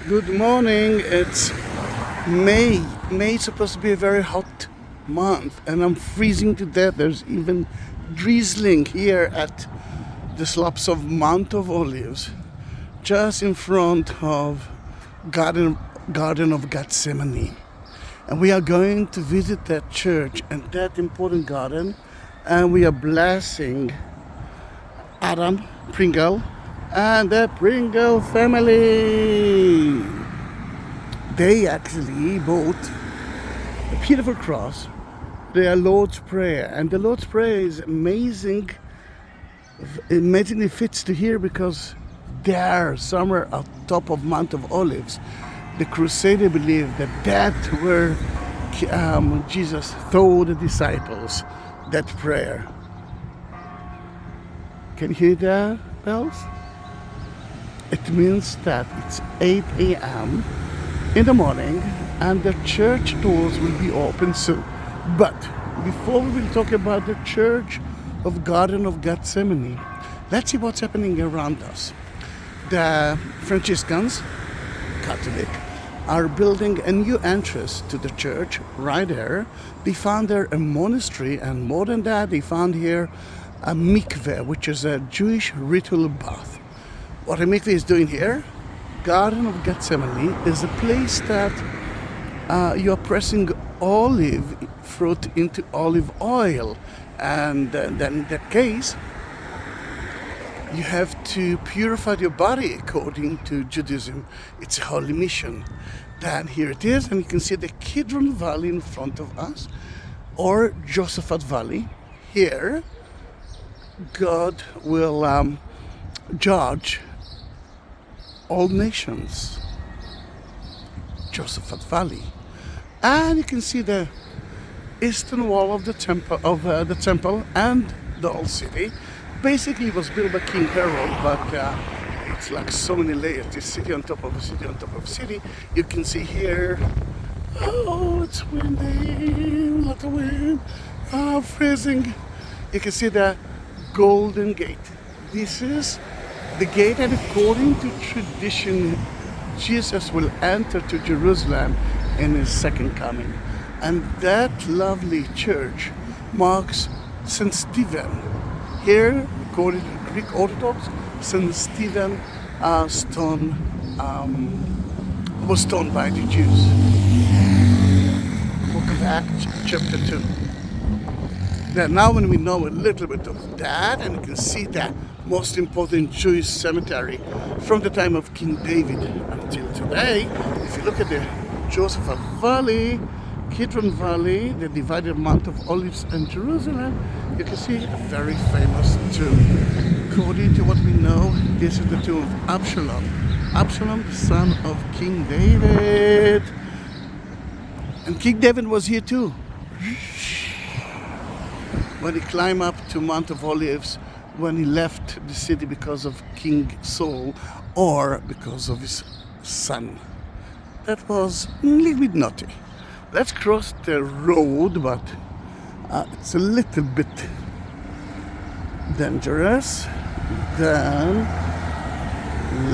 Good morning. It's May. May is supposed to be a very hot month, and I'm freezing to death. There's even drizzling here at the slopes of Mount of Olives, just in front of Garden of Gethsemane. And we are going to visit that church and that important garden, and we are blessing Adam, Pringle, and the Pringle family. They actually bought a beautiful cross, their Lord's Prayer. And the Lord's Prayer is amazingly fits to here because there, somewhere at top of Mount of Olives, the Crusader believed that where Jesus told the disciples that prayer. Can you hear the bells? It means that it's 8 a.m. in the morning and the church doors will be open soon. But before we will talk about the church of Garden of Gethsemane, let's see what's happening around us. The Franciscans, Catholic, are building a new entrance to the church right there. They found there a monastery, and more than that, they found here a mikveh, which is a Jewish ritual bath. What a mikveh is doing here, Garden of Gethsemane, is a place that you are pressing olive fruit into olive oil, and then in that case you have to purify your body according to Judaism. It's a holy mission. Then here it is, and you can see the Kidron Valley in front of us, or Josaphat Valley. Here God will judge all nations. Josaphat Valley. And you can see the eastern wall of the temple and the old city. Basically it was built by King Herod, but it's like so many layers. This city on top of a city on top of a city. You can see here, oh, it's windy, a lot of wind, freezing. You can see the Golden Gate. This is the gate, and according to tradition, Jesus will enter to Jerusalem in his second coming. And that lovely church marks St. Stephen. Here, according to the Greek Orthodox, St. Stephen was stoned by the Jews. Book of Acts, chapter 2. Then now when we know a little bit of that, and you can see that most important Jewish cemetery from the time of King David until today, if you look at the Josaphat Valley, Kidron Valley, the divided Mount of Olives and Jerusalem, you can see a very famous tomb. According to what we know, this is the tomb of Absalom. Absalom, the son of King David. And King David was here too. When he climbed up to Mount of Olives, when he left the city because of King Saul or because of his son. That was a little bit naughty. Let's cross the road, but it's a little bit dangerous. Then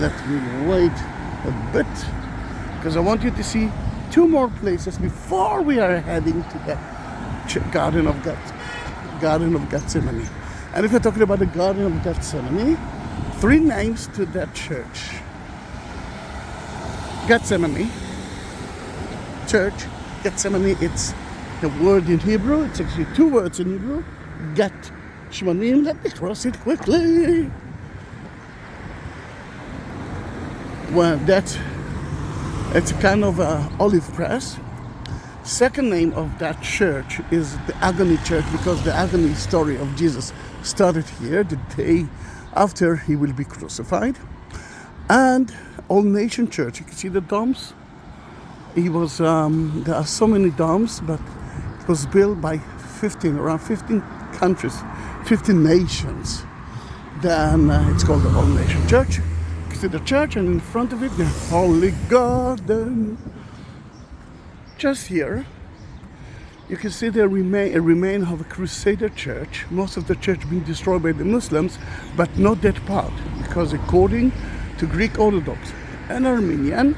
let me wait a bit because I want you to see two more places before we are heading to the Garden of Gethsemane. And if you're talking about the Garden of Gethsemane, three names to that church. Gethsemane, church. Gethsemane, it's the word in Hebrew. It's actually two words in Hebrew. Get Shmanim. Let me cross it quickly. Well, it's a kind of a olive press. Second name of that church is the Agony church, because the agony story of Jesus started here the day after he will be crucified. And All Nation Church, you can see the domes. He was there are so many domes, but it was built by around 15 countries, 15 nations. Then it's called the All Nation Church. You can see the church, and in front of it the Holy Garden. Just here, you can see the remain of a Crusader church. Most of the church being destroyed by the Muslims, but not that part, because according to Greek Orthodox and Armenian,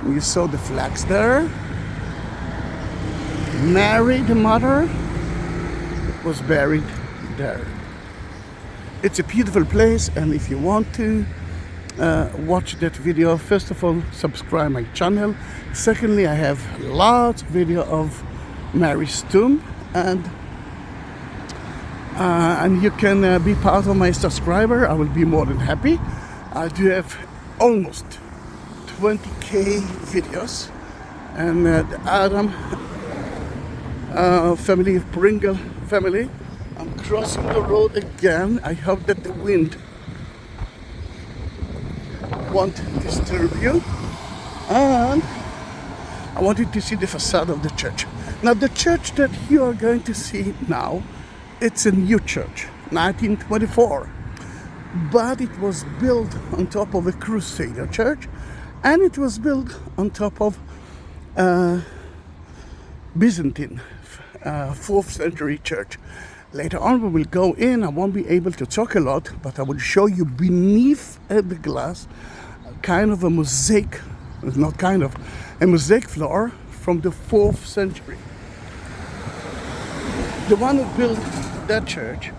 You saw the flags there. Mary, the mother, was buried there. It's a beautiful place, and if you want to watch that video, first of all, subscribe my channel. Secondly, I have lots of video of Mary's tomb, and you can be part of my subscriber. I will be more than happy. I do have almost 20k videos, and the Adam family, Pringle Family. I'm crossing the road again. I hope that the wind won't disturb you. And I want you to see the facade of the church. Now, the church that you are going to see now, it's a new church, 1924. But it was built on top of a Crusader church, and it was built on top of Byzantine 4th century church. Later on we will go in. I won't be able to talk a lot, but I will show you beneath the glass kind of a mosaic, not kind of, a mosaic floor from the 4th century. The one who built that church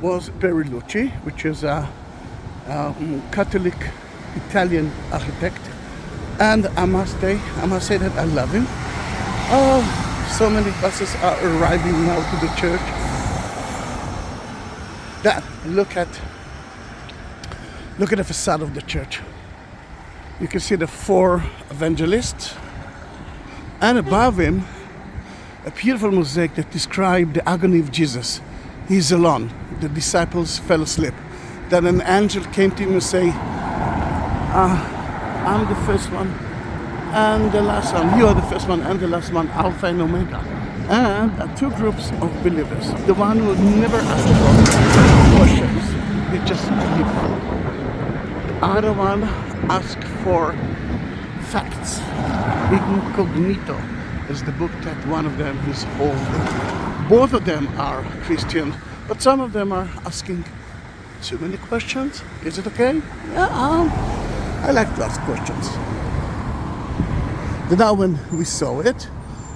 was Bertolucci, which is a Catholic Italian architect, and I must say that I love him. Oh, so many buses are arriving now to the church. Look at the facade of the church. You can see the 4 evangelists, and above him a beautiful mosaic that describes the agony of Jesus. He's alone. The disciples fell asleep. Then an angel came to him and say, I'm the first one and the last one. You are the first one and the last one, Alpha and Omega. And 2 groups of believers. The one who never asked for questions, they just believe. The other one asked for facts. Incognito is the book that one of them is holding. Both of them are Christian, but some of them are asking too many questions. Is it okay? Yeah, I like to ask questions. Then now when we saw it,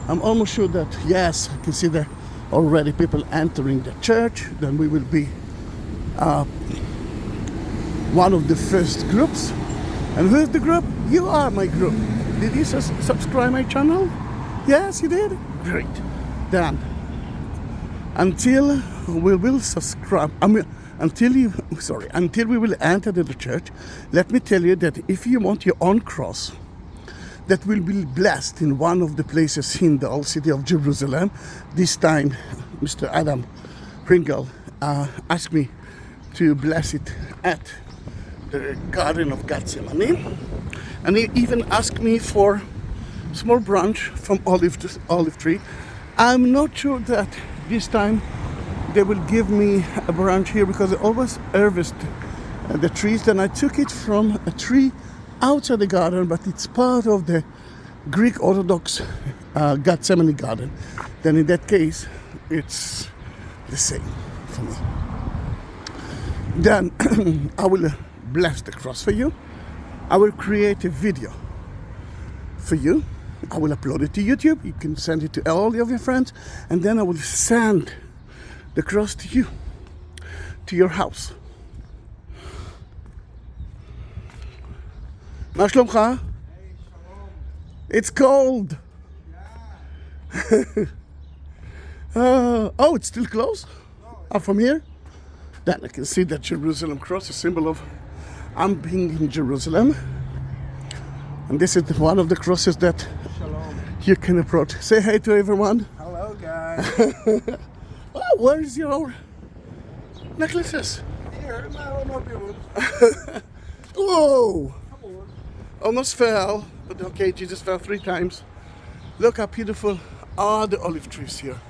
I'm almost sure that, yes, I can see there already people entering the church. Then we will be one of the first groups. And who's the group? You are my group. Did you subscribe my channel? Yes, you did? Great. Then, until we will subscribe, until we will enter the church, let me tell you that if you want your own cross, that will be blessed in one of the places in the old city of Jerusalem. This time, Mr. Adam Pringle asked me to bless it at the Garden of Gethsemane. And he even asked me for a small branch from olive tree. I'm not sure that this time they will give me a branch here, because I always harvest the trees. Then I took it from a tree outside the garden, but it's part of the Greek Orthodox Gethsemane garden. Then in that case, it's the same for me. Then I will bless the cross for you. I will create a video for you. I will upload it to YouTube. You can send it to all of your friends, and then I will send the cross to you, to your house. מה שלומך? It's cold. Oh, it's still close? From here? Then I can see that Jerusalem cross, a symbol of I'm being in Jerusalem. And this is one of the crosses that you can approach. Say hi to everyone. Hello, guys. Oh, where is your necklaces? Here, I don't know if it was. Whoa! Almost fell, but okay, Jesus fell 3 times. Look how beautiful are the olive trees here.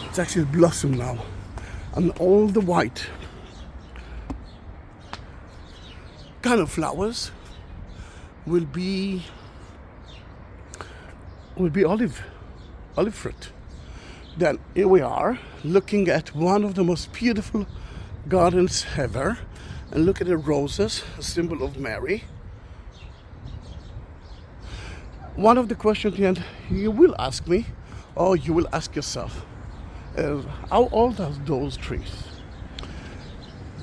It's actually blossom now, and all the white kind of flowers will be olive fruit. Then here we are looking at one of the most beautiful gardens ever, and look at the roses, a symbol of Mary. one of the questions that you will ask me, or you will ask yourself, is how old are those trees?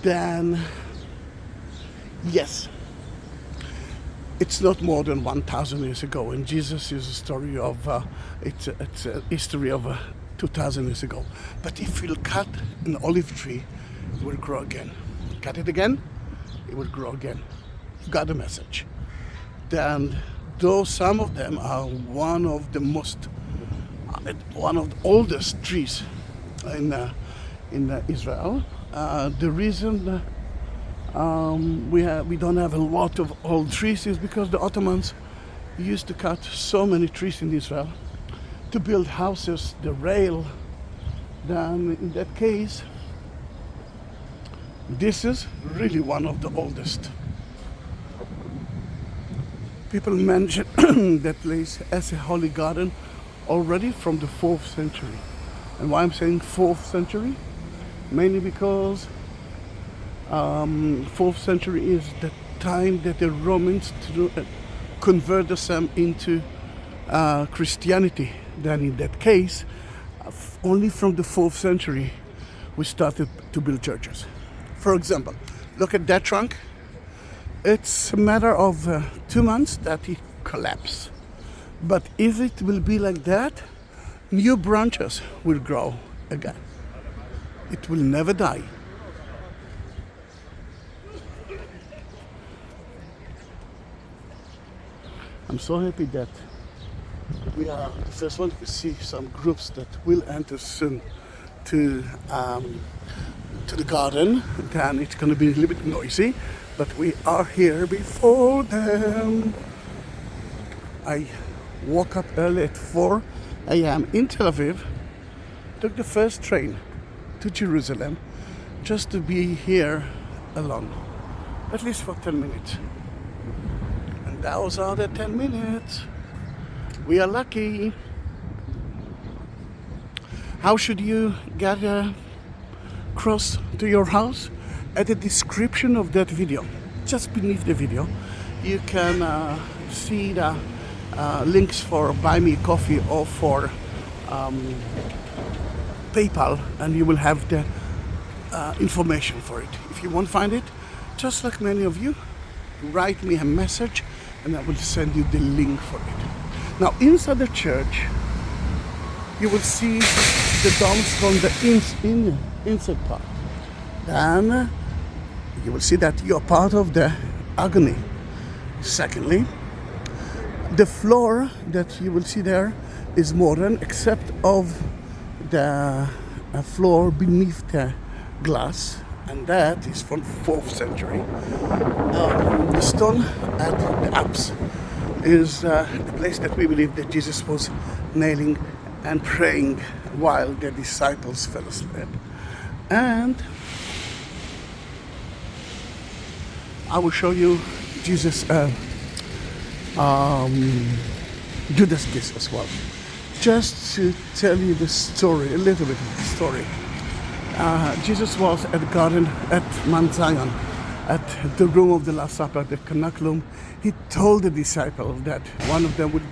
Then, yes, it's not more than 1,000 years ago, and Jesus is a story of, it's a history of 2,000 years ago. But if you cut an olive tree, it will grow again. Cut it again, it will grow again. You got the message. Then, though some of them are one of the oldest trees in Israel, the reason we don't have a lot of old trees is because the Ottomans used to cut so many trees in Israel to build houses, the rail. Then in that case, this is really one of the oldest. People mention that place as a holy garden already from the 4th century. And why I'm saying 4th century? Mainly because 4th century is the time that the Romans converted them into Christianity. Then in that case, only from the 4th century we started to build churches. For example, look at that trunk. It's a matter of 2 months that it collapsed. But if it will be like that, new branches will grow again. It will never die. I'm so happy that we are the first one to see some groups that will enter soon to the garden. Then it's going to be a little bit noisy, but we are here before them. I woke up early at 4 a.m. in Tel Aviv, took the first train to Jerusalem just to be here alone, at least for 10 minutes. And those are the 10 minutes. We are lucky. How should you get across to your house? At the description of that video, just beneath the video, you can see the links for Buy Me Coffee or for PayPal, and you will have the information for it. If you won't find it, just like many of you, write me a message and I will send you the link for it. Now, inside the church, you will see the domes from the inside part. Then you will see that you are part of the Agony. Secondly, the floor that you will see there is modern, except of the floor beneath the glass, and that is from 4th century. The stone at the apse is the place that we believe that Jesus was nailing and praying while the disciples fell asleep. And I will show you Jesus' Judas kiss as well, just to tell you the story, a little bit of the story. Jesus was at the garden at Mount Zion, at the room of the Last Supper, the Canaculum. He told the disciples that one of them would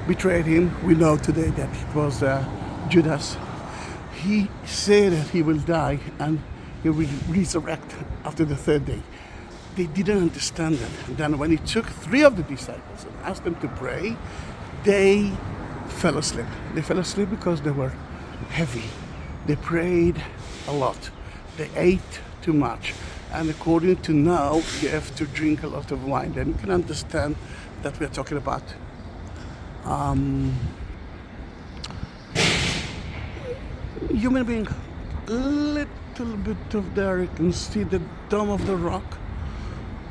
betray him. We know today that it was Judas. He said that he will die and he will resurrect after the 3rd day. They didn't understand that. Then when he took 3 of the disciples and asked them to pray, they fell asleep. They fell asleep because they were heavy. They prayed a lot. They ate too much. And according to now, you have to drink a lot of wine. Then you can understand that we are talking about human being. A little bit of there, you can see the Dome of the Rock.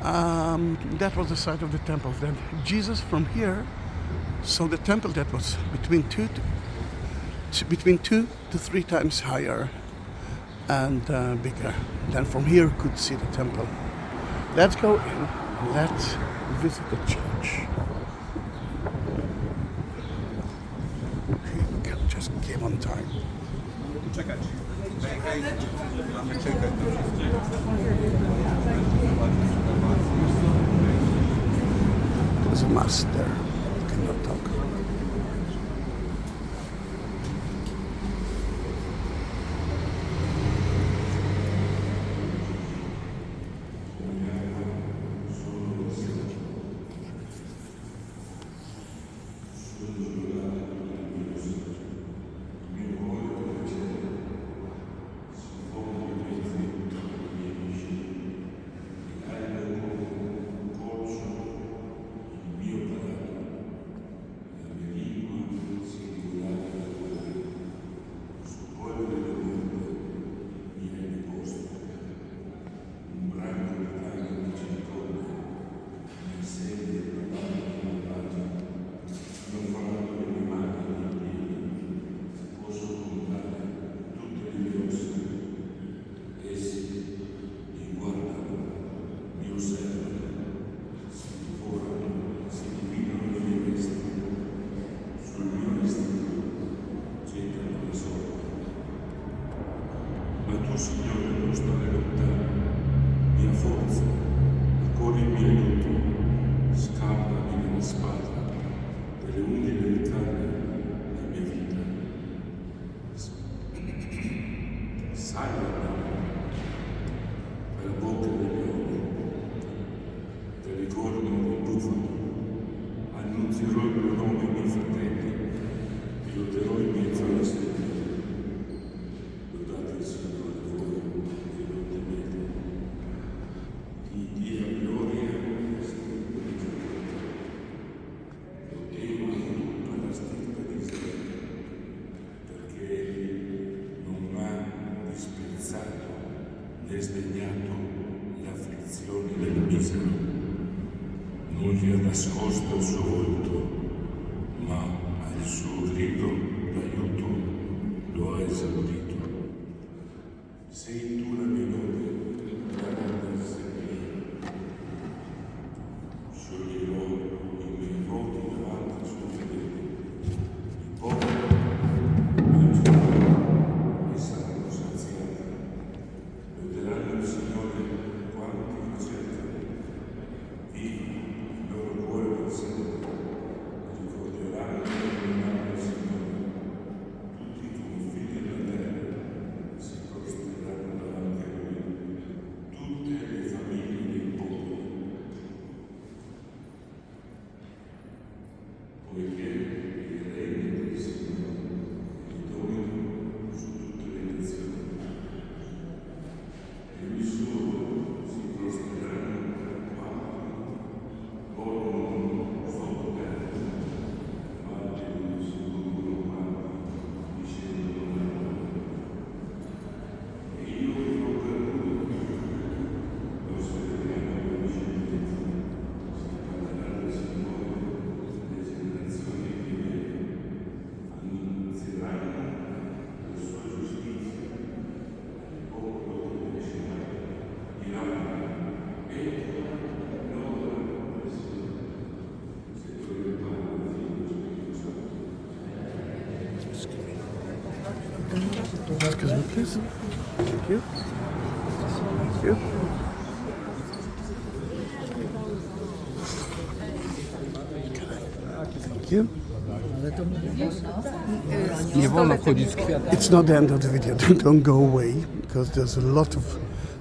That was the site of the temple. Then Jesus from here saw the temple that was between 2 to 3 times higher and bigger. Then from here could see the temple. Let's go in. Let's visit the church. We just came on time. There's a mask there. You cannot talk. che ha nascosto il suo volto, ma al suo grido d'aiuto lo ha esaudito. Sei tu la mia lode, la grande seppia. Scioglierò i miei voti davanti ai suoi fedeli. I poveri mangeranno e saranno saziati. Loderanno il Signore quanti lo cercano. Viva il loro cuore per sempre. Ricorderanno il nome del Signore. Tutti i confini della terra si prosterranno davanti a Lui. Tutte le famiglie dei popoli. Poiché il regno del Signore è il domino su tutte le nazioni. E Lui solo si prosterranno quanti vogliono sotto terra, quanti sicuro quanti discendono. E io vivrò per Lui, lo osserveremo con vicinanza, si parlerà del Signore, le generazioni che viene, annunzieranno la sua giustizia, il popolo che crescerà, diranno, ecco, lode del Signore, Signore del Padre, del Figlio e dello Spirito Santo. Excuse me, please. Thank you. Thank you. Thank you. Nie wolno wchodzić z kwiatami. It's not the end of the video. Don't go away because there's a lot of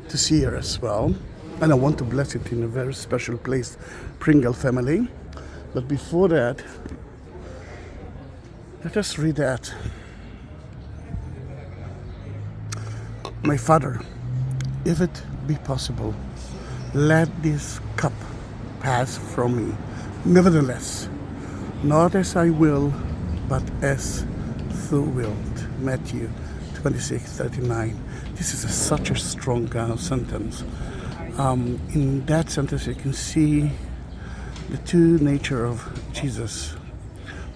to see here as well. And I want to bless it in a very special place, Pringle Family. But before that, let us read that. My Father, if it be possible, let this cup pass from me. Nevertheless, not as I will, but as thou wilt. Matthew 26:39. This is such a strong sentence. In that sentence, you can see the true nature of Jesus.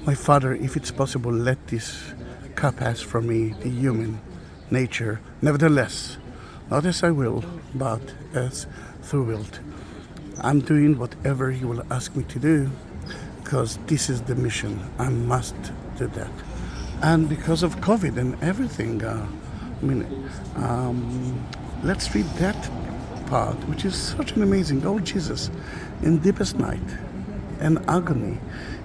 My Father, if it's possible, let this cup pass from me, the human nature. Nevertheless, not as I will, but as thou wilt. I'm doing whatever you will ask me to do because this is the mission. I must do that. And because of COVID and everything, let's read that part, which is such an amazing. Oh, Jesus, in deepest night and agony,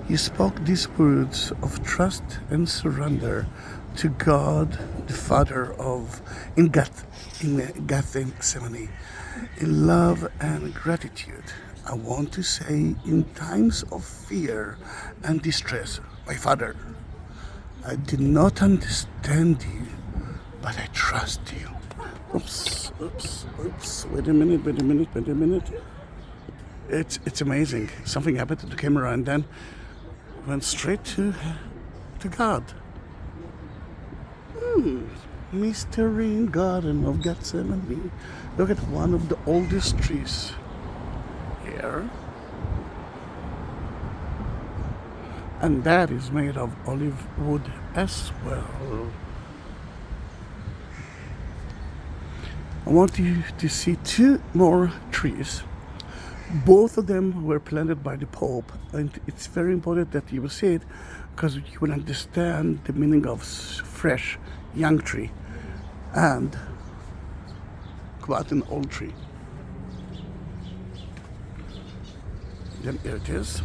you spoke these words of trust and surrender to God, the Father in Gethsemane, in love and gratitude. I want to say, in times of fear and distress, my Father, I did not understand you, but I trust you. Oops. Wait a minute. It's amazing. Something happened to the camera and then went straight to God. Mystery Garden of Gethsemane. Look at one of the oldest trees here. And that is made of olive wood as well. I want you to see two more trees. Both of them were planted by the Pope, and it's very important that you will see it because you will understand the meaning of fresh, young tree and quite an old tree. Then here it is.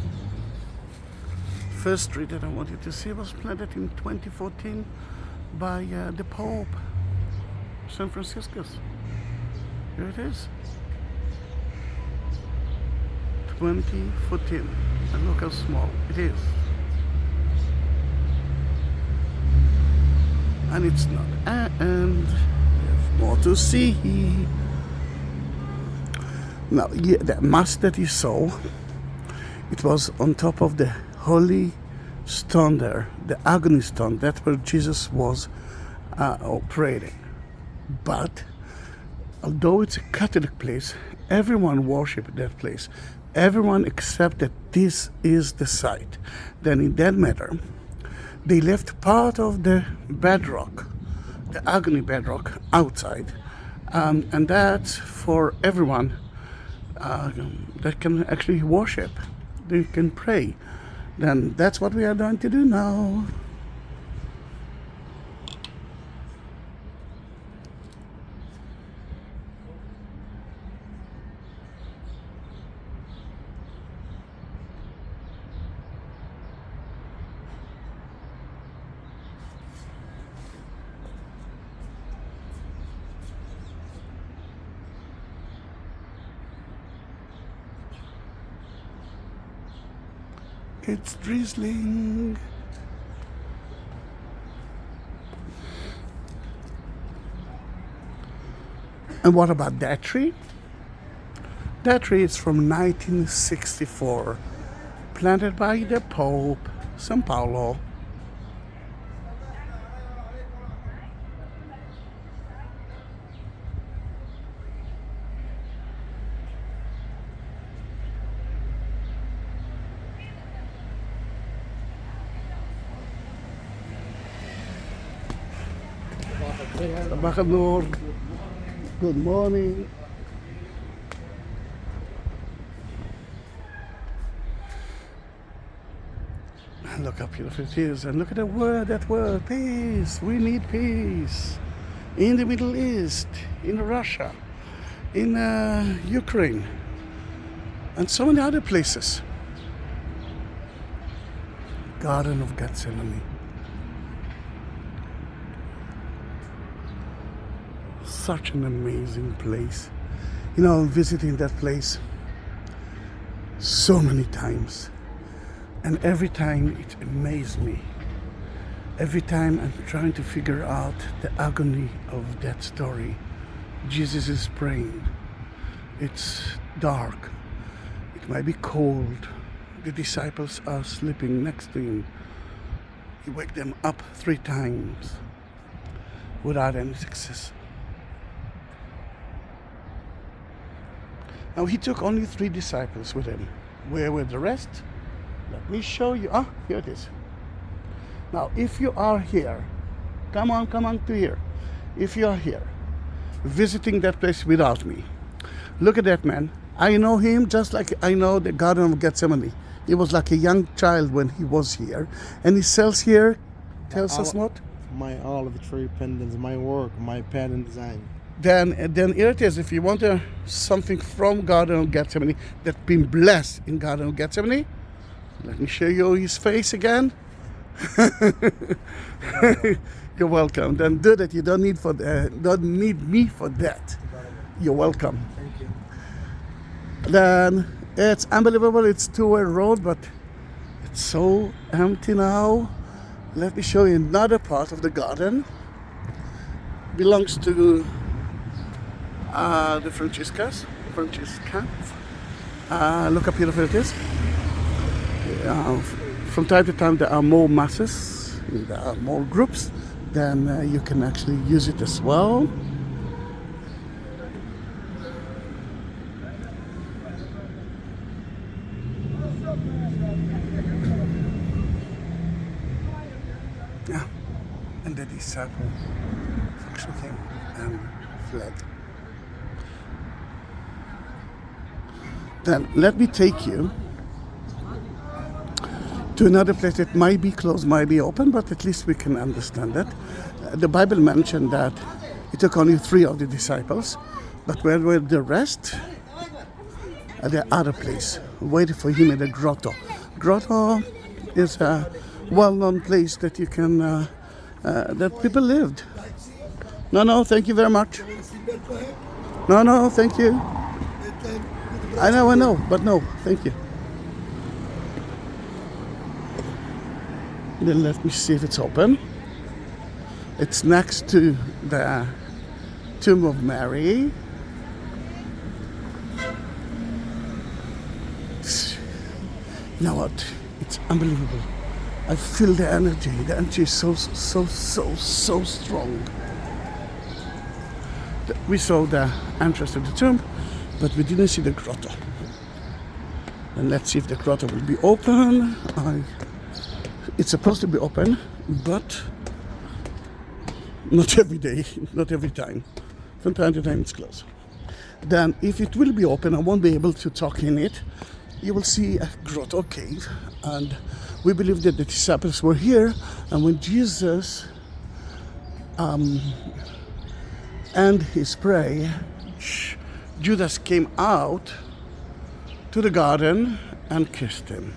First tree that I want you to see was planted in 2014 by the Pope, San Francisco. Here it is. 2014. And look how small it is. And it's not. And there's more to see. Now, the mass that you saw, it was on top of the holy stone there, the Agony stone. That's where Jesus was operating. But although it's a Catholic place, everyone worshipped that place Everyone accepted this is the site. Then in that matter, they left part of the bedrock, the Agony bedrock, outside. And that's for everyone that can actually worship. They can pray. Then that's what we are going to do now. It's drizzling. And what about that tree? That tree is from 1964, planted by the Pope, São Paulo. Sabah Nur. Good morning. And look how beautiful it is. And look at that word, peace. We need peace. In the Middle East, in Russia, in Ukraine, and so many other places. Garden of Gethsemane. Such an amazing place. You know, I'm visiting that place so many times, and every time it amazes me. Every time I'm trying to figure out the agony of that story. Jesus is praying. It's dark. It might be cold. The disciples are sleeping next to him. He wakes them up 3 times without any success. Now he took only 3 disciples with him. Where were the rest? Let me show you. Ah, here it is. Now, if you are here, come on to here. If you are here, visiting that place without me, look at that man. I know him just like I know the Garden of Gethsemane. He was like a young child when he was here. And he sells here, tells us what? My olive tree pendants, my work, my pattern design. Then here it is. If you want something from Garden of Gethsemane that's been blessed in Garden of Gethsemane, let me show you his face again. You're welcome. Then do that. You don't need me for that. You're welcome. Thank you. Then it's unbelievable. It's 2-way road, but it's so empty now. Let me show you another part of the garden. Belongs to the Franciscans. Look how beautiful it is. From time to time there are more masses, there are more groups, then you can actually use it as well. Yeah, and the disciple actually came and fled. Then let me take you to another place that might be closed, might be open, but at least we can understand that. The Bible mentioned that it took only 3 of the disciples, but where were the rest? At the other place, waiting for him in the Grotto. Grotto is a well-known place that you can, that people lived. No, thank you very much. No, thank you. I know, but no, thank you. Then let me see if it's open. It's next to the tomb of Mary. You know what? It's unbelievable. I feel the energy. The energy is so strong. We saw the entrance to the tomb, but we didn't see the grotto. And let's see if the grotto will be open. It's supposed to be open, but not every day, not every time. From time to time it's closed. Then if it will be open, I won't be able to talk in it. You will see a grotto cave, and we believe that the disciples were here, and when Jesus ended his prayer, Judas came out to the garden and kissed him.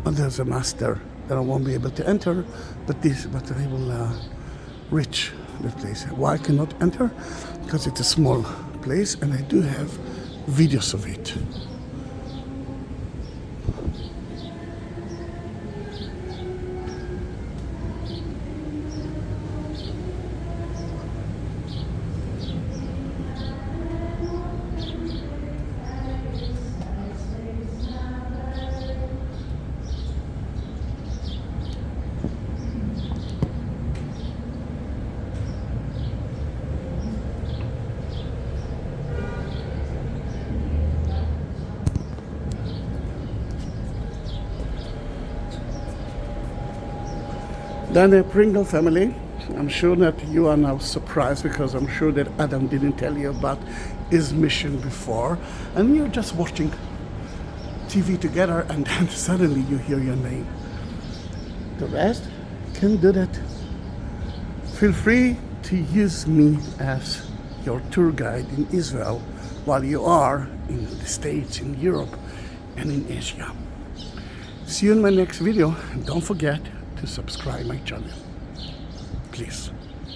And there's a master that I won't be able to enter, but I will reach the place. Why I cannot enter? Because it's a small place, and I do have videos of it. Then the Pringle family. I'm sure that you are now surprised, because I'm sure that Adam didn't tell you about his mission before, and you're just watching TV together, and then suddenly you hear your name. The rest can do that. Feel free to use me as your tour guide in Israel while you are in the States, in Europe, and in Asia. See you in my next video, and don't forget to subscribe my channel, please.